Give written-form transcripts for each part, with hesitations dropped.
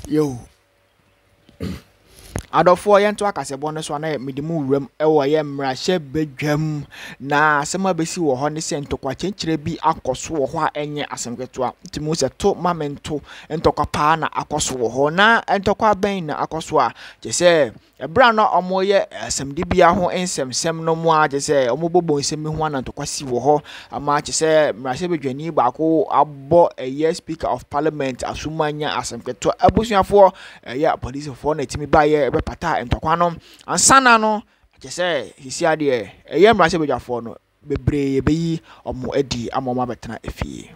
Yo. Adofo yento akasebo no so na medimu wram ewo ye mrahye bedwam na asema besi wo ho ne se ntokwa chenkyere bi akoso wo ho a enye asemketo a ntimo se to mamento ntokwa pa na akoso wo ho na ntokwa ben na akoso a je se ebra na omoye asemde bia ho ensemsem no mu a je se omobobo nsem ho na ntokwa si wo ho ama je se mrahye bedwani baako abo eye speaker of parliament asumanya asemketo abusuafo ya police for na timi baye pata entokwa no ansana no je say hisia de eyem ra se bedwafo no bebre beyi omo adi amoma betena efie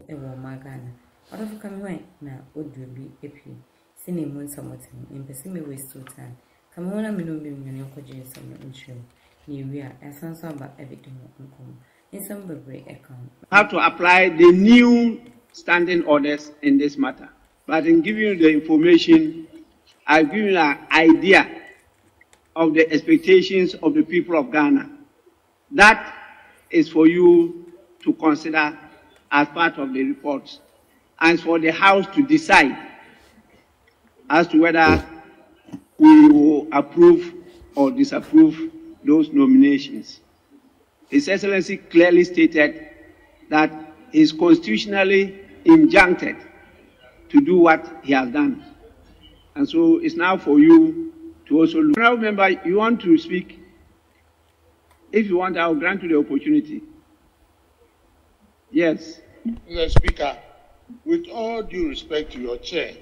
ewo magana odofu kami na odrubi epi sine mun samotin empesi me waste time kami wona me no me nyane ko je so no ntwem ni wi a esanso aba everything nkom. Have to apply the new standing orders in this matter. But in giving you the information, I've given you an idea of the expectations of the people of Ghana. That is for you to consider as part of the report, and for the House to decide as to whether we will approve or disapprove those nominations. His Excellency clearly stated that he is constitutionally injuncted to do what he has done. And so it's now for you to also look. Now, remember, you want to speak. If you want, I will grant you the opportunity. Yes. Mr. Speaker, with all due respect to your chair,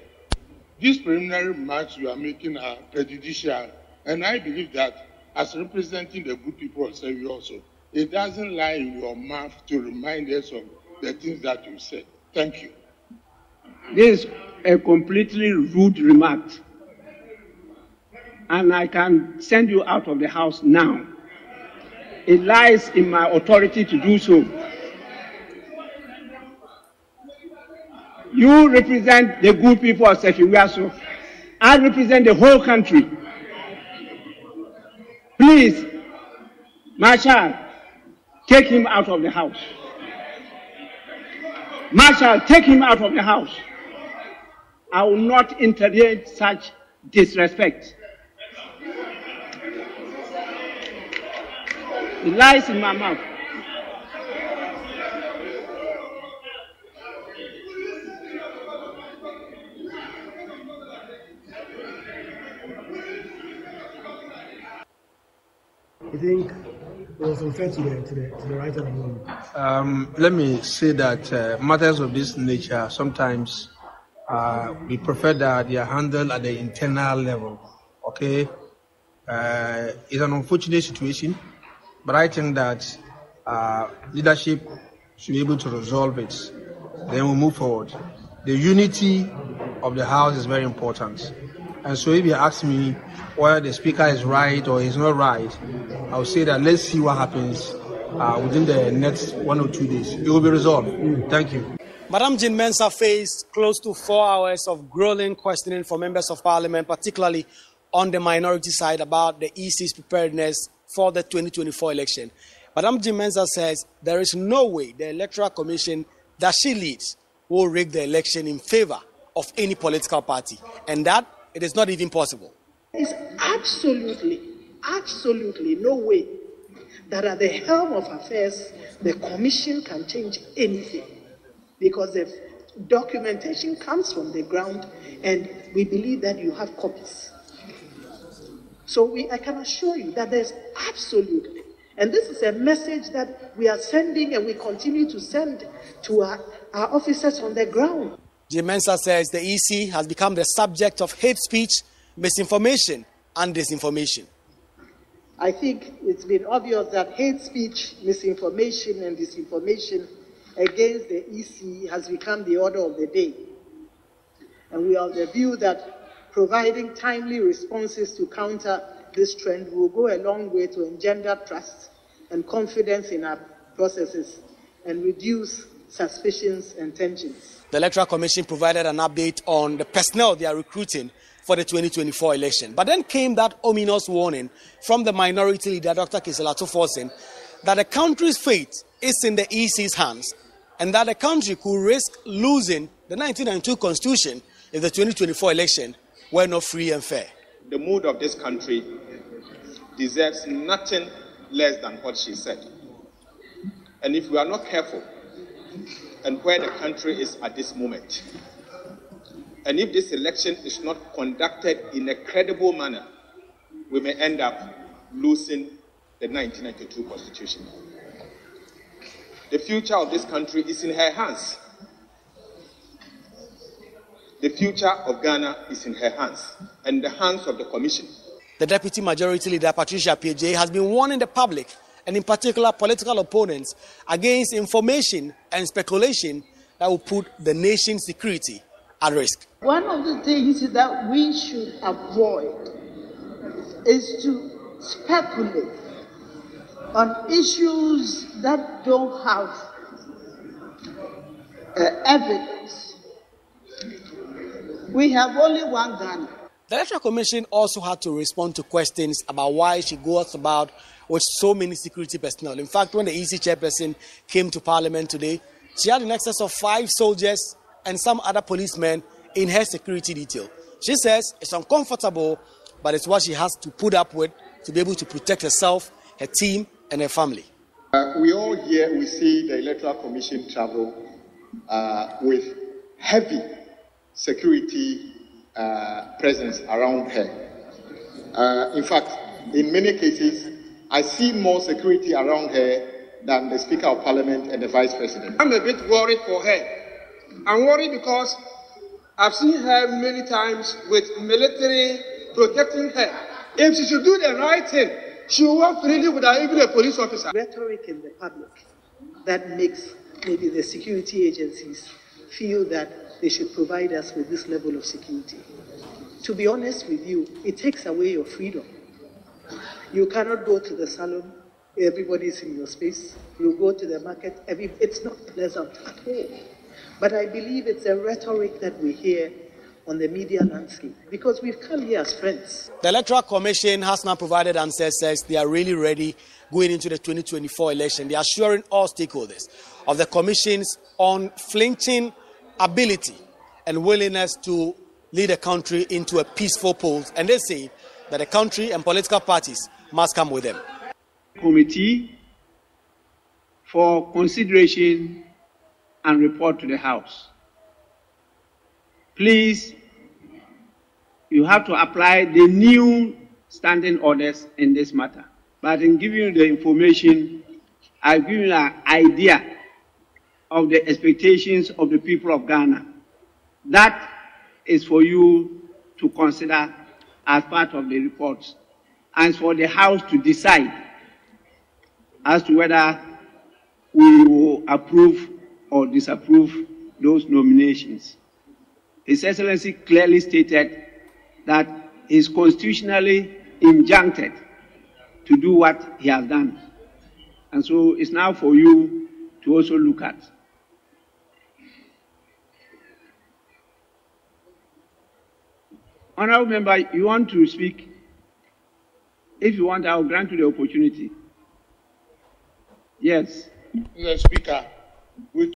these preliminary remarks you are making are prejudicial, and I believe that as representing the good people of Serbia also, it doesn't lie in your mouth to remind us of the things that you said. Thank you. This is a completely rude remark, and I can send you out of the house now. It lies in my authority to do so. You represent the good people of Sefiwiaso. I represent the whole country. Please, Marshal, take him out of the house. Marshal, take him out of the house. I will not entertain such disrespect. It lies in my mouth. I think it was unfair to the right of the moment. Let me say that matters of this nature, sometimes we prefer that they are handled at the internal level. Okay? It's an unfortunate situation, but I think that leadership should be able to resolve it. Then we'll move forward. The unity of the House is very important. And so if you ask me whether the speaker is right or is not right, I will say that let's see what happens within the next 1 or 2 days. It will be resolved. Thank you. Madam Jean Mensah faced close to 4 hours of grueling questioning from members of parliament, particularly on the minority side about the EC's preparedness for the 2024 election. Madam Jean Mensah says there is no way the Electoral Commission that she leads will rig the election in favor of any political party, and that it is not even possible. There's absolutely no way that at the helm of affairs, the Commission can change anything, because the documentation comes from the ground, and we believe that you have copies. So I can assure you that there's absolutely, and this is a message that we are sending and we continue to send to our officers on the ground. Jean Mensah says the EC has become the subject of hate speech, misinformation, and disinformation. I think it's been obvious that hate speech, misinformation, and disinformation against the EC has become the order of the day. And we are of the view that providing timely responses to counter this trend will go a long way to engender trust and confidence in our processes and reduce suspicions and tensions. The Electoral Commission provided an update on the personnel they are recruiting for the 2024 election. But then came that ominous warning from the minority leader, Dr. Kiselato Forsen, that the country's fate is in the EC's hands and that the country could risk losing the 1992 constitution if the 2024 election were not free and fair. The mood of this country deserves nothing less than what she said. And if we are not careful, and where the country is at this moment, and if this election is not conducted in a credible manner, we may end up losing the 1992 constitution. The future of this country is in her hands. The future of Ghana is in her hands and the hands of the Commission. The Deputy Majority Leader, Patricia PJ, has been warning the public, and in particular political opponents, against information and speculation that will put the nation's security at risk. One of the things that we should avoid is to speculate on issues that don't have evidence. We have only one Ghana. The Electoral Commission also had to respond to questions about why she goes about with so many security personnel. In fact, when the EC chairperson came to Parliament today, she had in excess of 5 soldiers and some other policemen in her security detail. She says it's uncomfortable, but it's what she has to put up with to be able to protect herself, her team, and her family. We all here, we see the Electoral Commission travel with heavy security presence around her. In fact, in many cases, I see more security around her than the Speaker of Parliament and the Vice President. I'm a bit worried for her. I'm worried because I've seen her many times with military protecting her. If she should do the right thing, she will work freely without even a police officer. Rhetoric in the public that makes maybe the security agencies feel that they should provide us with this level of security. To be honest with you, it takes away your freedom. You cannot go to the salon, everybody's in your space. You go to the market, it's not pleasant at all. But I believe it's a rhetoric that we hear on the media landscape because we've come here as friends. The Electoral Commission has now provided answers, says they are really ready going into the 2024 election. They are assuring all stakeholders of the Commission's unflinching ability and willingness to lead the country into a peaceful polls. And they say that the country and political parties must come with them. Committee for consideration and report to the House. Please, you have to apply the new standing orders in this matter. But in giving you the information, I've given you an idea of the expectations of the people of Ghana. That is for you to consider as part of the report, and for the House to decide as to whether we will approve or disapprove those nominations. His Excellency clearly stated that he is constitutionally injuncted to do what he has done. And so it's now for you to also look at. Honourable Member, you want to speak? If you want, I will grant you the opportunity. Yes. Mr. Speaker, with